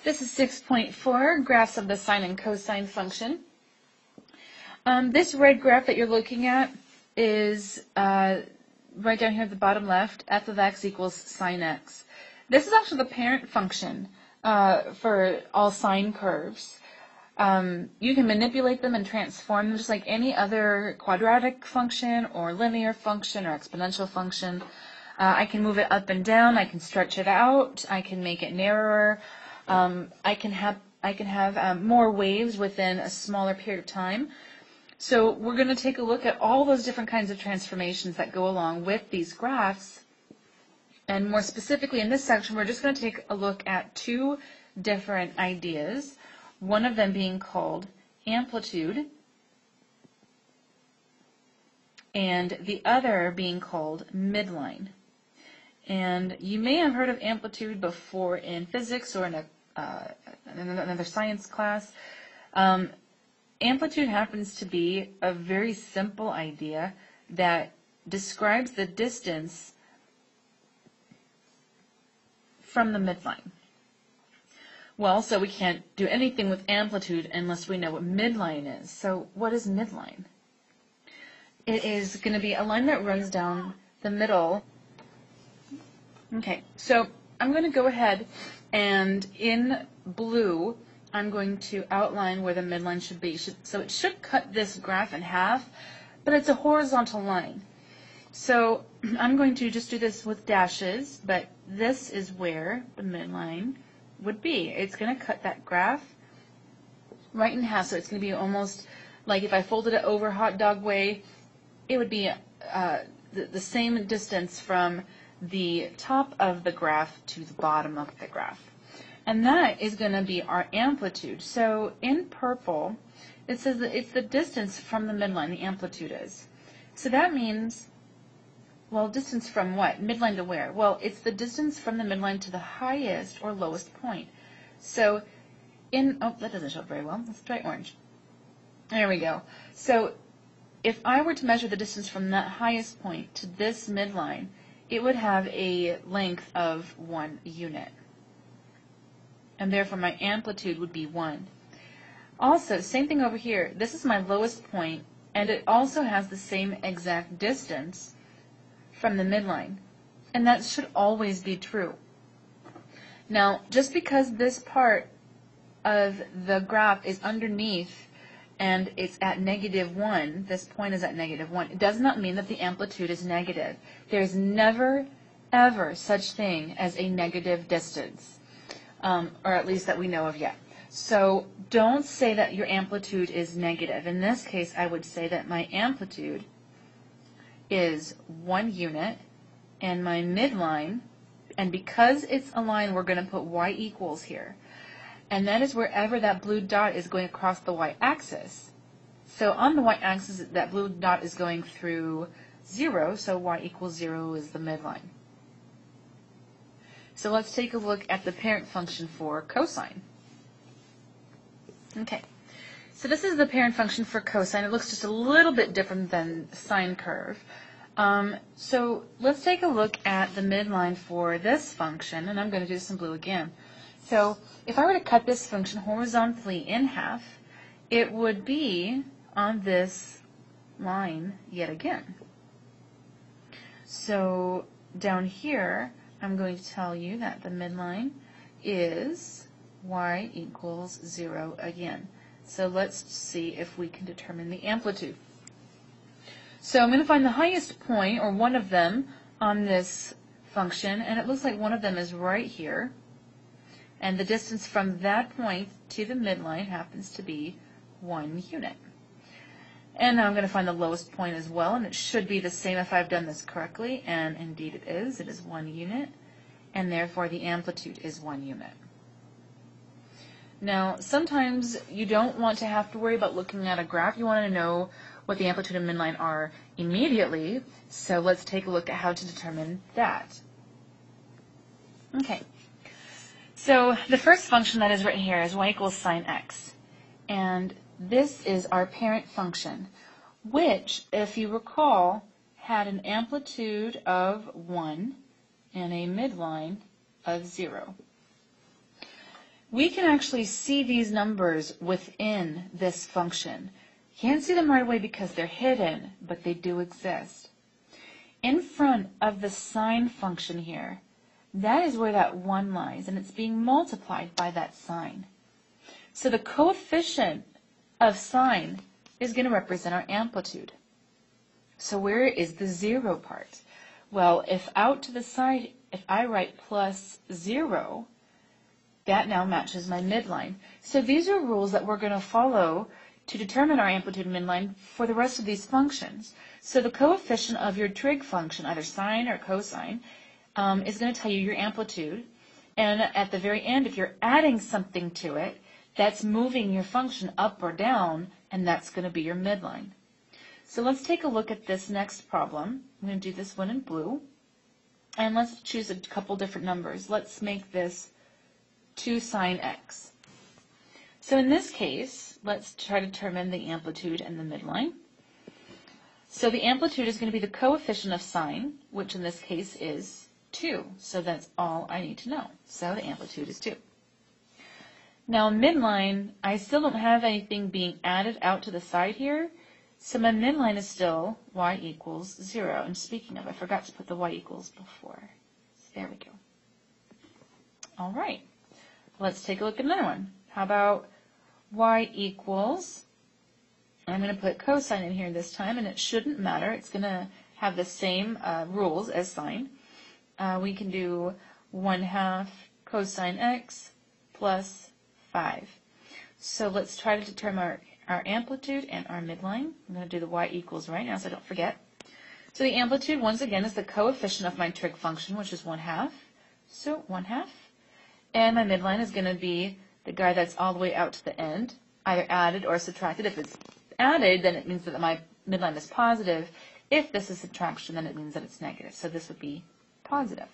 This is 6.4, graphs of the sine and cosine function. This red graph that you're looking at is right down here at the bottom left, f of x equals sine x. This is actually the parent function for all sine curves. You can manipulate them and transform them just like any other quadratic function or linear function or exponential function. I can move it up and down, I can stretch it out, I can make it narrower, I can have more waves within a smaller period of time. So we're going to take a look at all those different kinds of transformations that go along with these graphs. And more specifically in this section, we're just going to take a look at two different ideas, one of them being called amplitude and the other being called midline. And you may have heard of amplitude before in physics or in another science class. Amplitude happens to be a very simple idea that describes the distance from the midline. Well, so we can't do anything with amplitude unless we know what midline is. So what is midline? It is going to be a line that runs down the middle. Okay, so I'm going to go ahead and in blue, I'm going to outline where the midline should be. So it should cut this graph in half, but it's a horizontal line. So I'm going to just do this with dashes, but this is where the midline would be. It's going to cut that graph right in half, so it's going to be almost like if I folded it over hot dog way, it would be the same distance from the top of the graph to the bottom of the graph. And that is going to be our amplitude. So in purple, it says that it's the distance from the midline, the amplitude is. So that means, well, distance from what? Midline to where? Well, it's the distance from the midline to the highest or lowest point. So oh, that doesn't show up very well. Let's try orange. There we go. So if I were to measure the distance from that highest point to this midline, it would have a length of 1 unit. And therefore my amplitude would be 1. Also, same thing over here. This is my lowest point, and it also has the same exact distance from the midline. And that should always be true. Now, just because this part of the graph is underneath and it's at -1, this point is at -1, it does not mean that the amplitude is negative. There is never, ever such thing as a negative distance. Or at least that we know of yet. So don't say that your amplitude is negative. In this case, I would say that my amplitude is 1 unit, and my midline, and because it's a line, we're going to put y equals here. And that is wherever that blue dot is going across the y-axis. So on the y-axis, that blue dot is going through 0, so y equals 0 is the midline. So let's take a look at the parent function for cosine. Okay, so this is the parent function for cosine. It looks just a little bit different than sine curve. So let's take a look at the midline for this function, and I'm going to do this in blue again. So if I were to cut this function horizontally in half, it would be on this line yet again. So down here, I'm going to tell you that the midline is y equals 0 again. So let's see if we can determine the amplitude. So I'm going to find the highest point, or one of them, on this function, and it looks like one of them is right here. And the distance from that point to the midline happens to be 1 unit. And now I'm going to find the lowest point as well, and it should be the same if I've done this correctly, and indeed it is. It is 1 unit, and therefore the amplitude is 1 unit. Now, sometimes you don't want to have to worry about looking at a graph. You want to know what the amplitude and midline are immediately, so let's take a look at how to determine that. Okay, so the first function that is written here is y equals sine x, and this is our parent function, which, if you recall, had an amplitude of 1 and a midline of 0. we can actually see these numbers within this function. Can't see them right away because they're hidden, but they do exist. In front of the sine function here, that is where that 1 lies, and it's being multiplied by that sine. So the coefficient of sine is going to represent our amplitude. So where is the 0 part? Well, if out to the side, if I write plus 0, that now matches my midline. So these are rules that we're going to follow to determine our amplitude and midline for the rest of these functions. So the coefficient of your trig function, either sine or cosine, is going to tell you your amplitude. And at the very end, if you're adding something to it, that's moving your function up or down, and that's going to be your midline. So let's take a look at this next problem. I'm going to do this one in blue. And let's choose a couple different numbers. Let's make this 2 sine x. So in this case, let's try to determine the amplitude and the midline. So the amplitude is going to be the coefficient of sine, which in this case is 2. So that's all I need to know. So the amplitude is 2. Now midline, I still don't have anything being added out to the side here. So my midline is still y equals 0. And speaking of, I forgot to put the y equals before. So there we go. All right. Let's take a look at another one. How about y equals, I'm going to put cosine in here this time, and it shouldn't matter. It's going to have the same rules as sine. We can do 1/2 cosine x plus 5. So let's try to determine our amplitude and our midline. I'm going to do the y equals right now so I don't forget. So the amplitude, once again, is the coefficient of my trig function, which is 1/2. So 1/2. And my midline is going to be the guy that's all the way out to the end, either added or subtracted. If it's added, then it means that my midline is positive. If this is subtraction, then it means that it's negative. So this would be positive.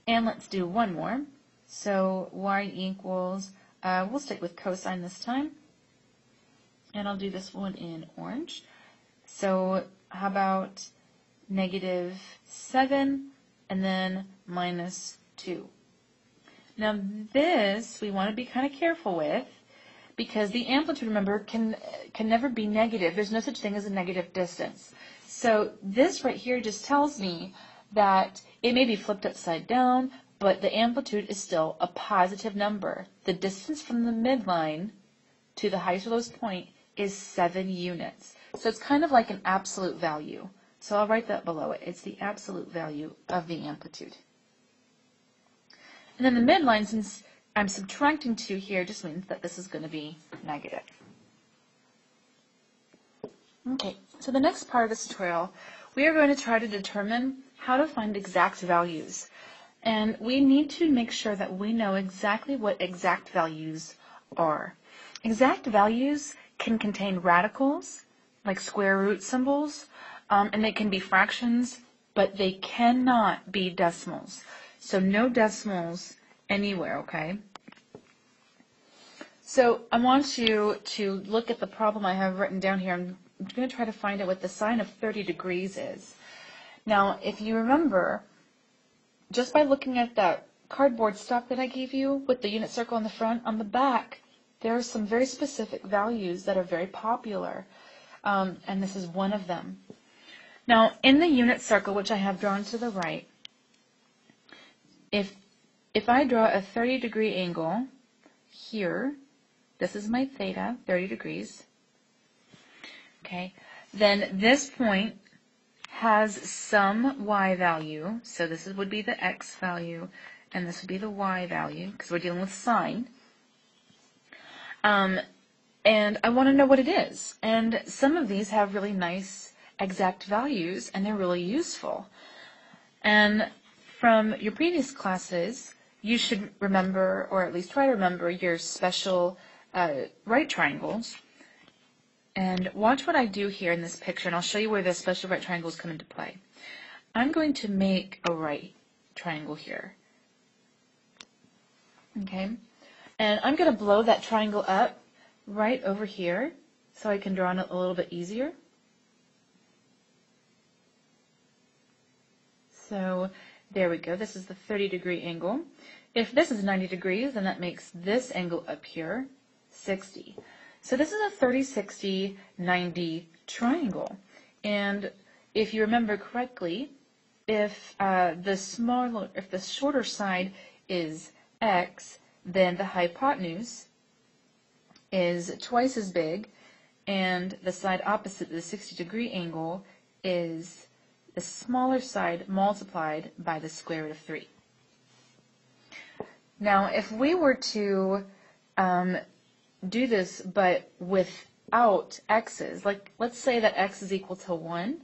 And let's do one more. So y equals, we'll stick with cosine this time. And I'll do this one in orange. So how about -7 and then -2. Now this we want to be kind of careful with because the amplitude, remember, can never be negative. There's no such thing as a negative distance. So this right here just tells me that it may be flipped upside down, but the amplitude is still a positive number. The distance from the midline to the highest or lowest point is 7 units. So it's kind of like an absolute value. So I'll write that below it. It's the absolute value of the amplitude. And then the midline, since I'm subtracting 2 here, just means that this is going to be negative. Okay, so the next part of this tutorial, we are going to try to determine how to find exact values. And we need to make sure that we know exactly what exact values are. Exact values can contain radicals, like square root symbols, and they can be fractions, but they cannot be decimals. So no decimals anywhere, okay? So I want you to look at the problem I have written down here. I'm going to try to find out what the sine of 30 degrees is. Now, if you remember, just by looking at that cardboard stock that I gave you with the unit circle on the front, on the back, there are some very specific values that are very popular, and this is one of them. Now, in the unit circle, which I have drawn to the right, if I draw a 30-degree angle here, this is my theta, 30 degrees, okay, then this point has some y value, so this would be the x value, and this would be the y value, because we're dealing with sine. And I want to know what it is. And some of these have really nice exact values, and they're really useful. And from your previous classes, you should remember, or at least try to remember, your special right triangles. And watch what I do here in this picture, and I'll show you where the special right triangles come into play. I'm going to make a right triangle here. Okay? And I'm going to blow that triangle up right over here so I can draw it a little bit easier. So there we go. This is the 30-degree angle. If this is 90 degrees, then that makes this angle up here 60. So this is a 30, 60, 90 triangle. And if you remember correctly, if the shorter side is x, then the hypotenuse is twice as big, and the side opposite the 60-degree angle is the smaller side multiplied by the square root of 3. Now, if we were to do this but without x's, like let's say that x is equal to 1,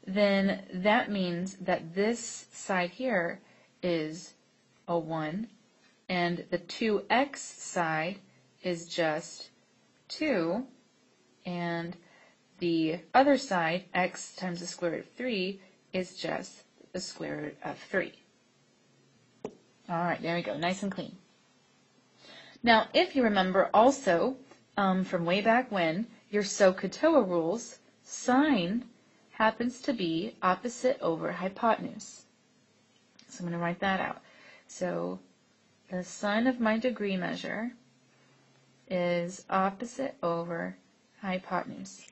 then that means that this side here is a 1, and the 2x side is just 2, and the other side, x times the square root of 3, is just the square root of 3. All right, there we go, nice and clean. Now, if you remember also from way back when, your SOHCAHTOA rules, sine happens to be opposite over hypotenuse. So I'm going to write that out. So the sine of my degree measure is opposite over hypotenuse.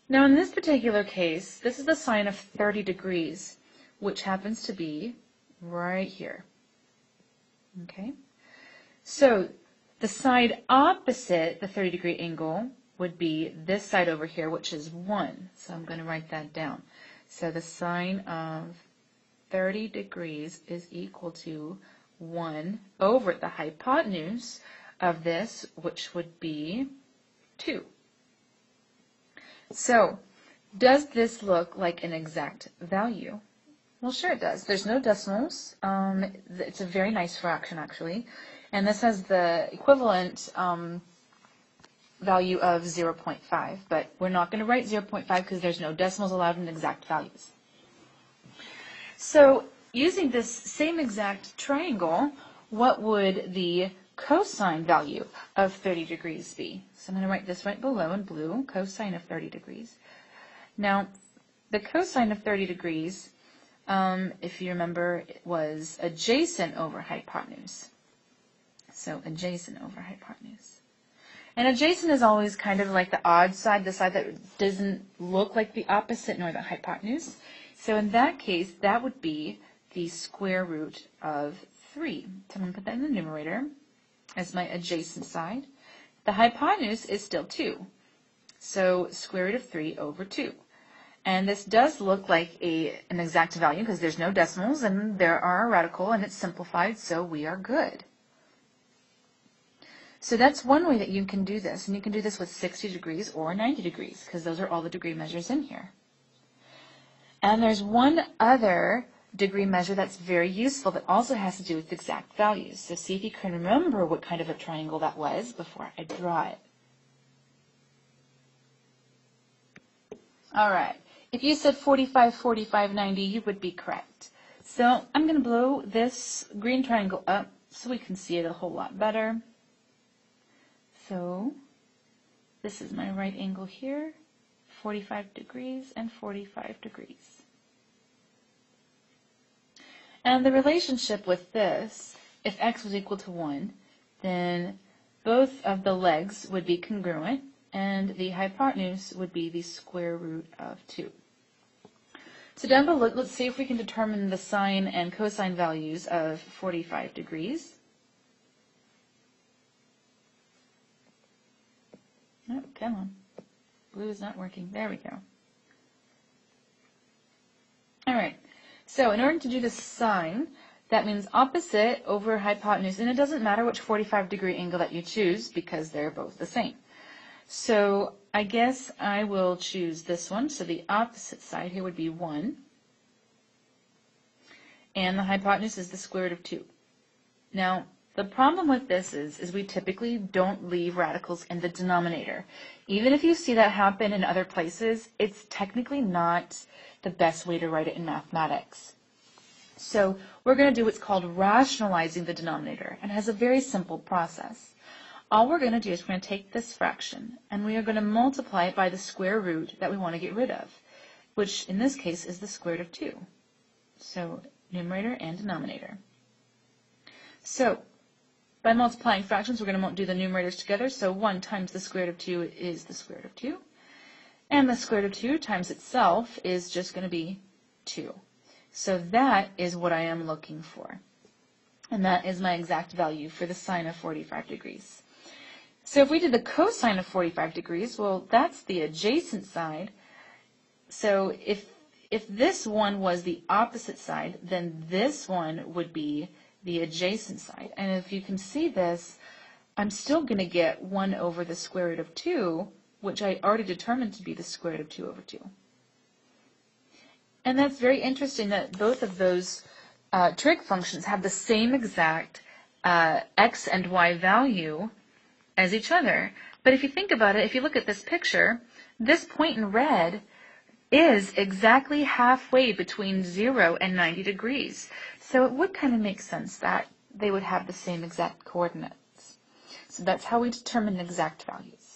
Now in this particular case, this is the sine of 30 degrees, which happens to be right here. Okay? So the side opposite the 30-degree angle would be this side over here, which is 1. So I'm going to write that down. So the sine of 30 degrees is equal to 1 over the hypotenuse of this, which would be 2. So, does this look like an exact value? Well, sure it does. There's no decimals. It's a very nice fraction, actually. And this has the equivalent value of 0.5. But we're not going to write 0.5 because there's no decimals allowed in exact values. So, using this same exact triangle, what would the cosine value of 30 degrees be? So I'm going to write this right below in blue, cosine of 30 degrees. Now, the cosine of 30 degrees, if you remember, it was adjacent over hypotenuse. So adjacent over hypotenuse. And adjacent is always kind of like the odd side, the side that doesn't look like the opposite nor the hypotenuse. So in that case, that would be the square root of 3. So I'm going to put that in the numerator as my adjacent side. The hypotenuse is still 2. So square root of 3 over 2. And this does look like an exact value because there's no decimals and there are a radical and it's simplified, so we are good. So that's one way that you can do this. And you can do this with 60 degrees or 90 degrees because those are all the degree measures in here. And there's one other degree measure that's very useful that also has to do with exact values. So see if you can remember what kind of a triangle that was before I draw it. All right. If you said 45, 45, 90, you would be correct. So I'm going to blow this green triangle up so we can see it a whole lot better. So this is my right angle here, 45 degrees and 45 degrees. And the relationship with this, if x was equal to 1, then both of the legs would be congruent, and the hypotenuse would be the square root of 2. So down below, let's see if we can determine the sine and cosine values of 45 degrees. Oh, come on. Blue is not working. There we go. All right. So in order to do the sine, that means opposite over hypotenuse. And it doesn't matter which 45-degree angle that you choose because they're both the same. So I guess I will choose this one. So the opposite side here would be 1. And the hypotenuse is the square root of 2. Now, the problem with this is we typically don't leave radicals in the denominator. Even if you see that happen in other places, it's technically not the best way to write it in mathematics. So we're going to do what's called rationalizing the denominator, and it has a very simple process. All we're going to do is we're going to take this fraction, and we are going to multiply it by the square root that we want to get rid of, which in this case is the square root of 2. So numerator and denominator. So by multiplying fractions, we're going to do the numerators together. So 1 times the square root of 2 is the square root of 2. And the square root of 2 times itself is just going to be 2. So that is what I am looking for. And that is my exact value for the sine of 45 degrees. So if we did the cosine of 45 degrees, well, that's the adjacent side. So if this one was the opposite side, then this one would be the adjacent side. And if you can see this, I'm still going to get 1 over the square root of 2, which I already determined to be the square root of 2 over 2. And that's very interesting that both of those trig functions have the same exact x and y value as each other. But if you think about it, if you look at this picture, this point in red is exactly halfway between 0 and 90 degrees. So it would kind of make sense that they would have the same exact coordinates. So that's how we determine exact values.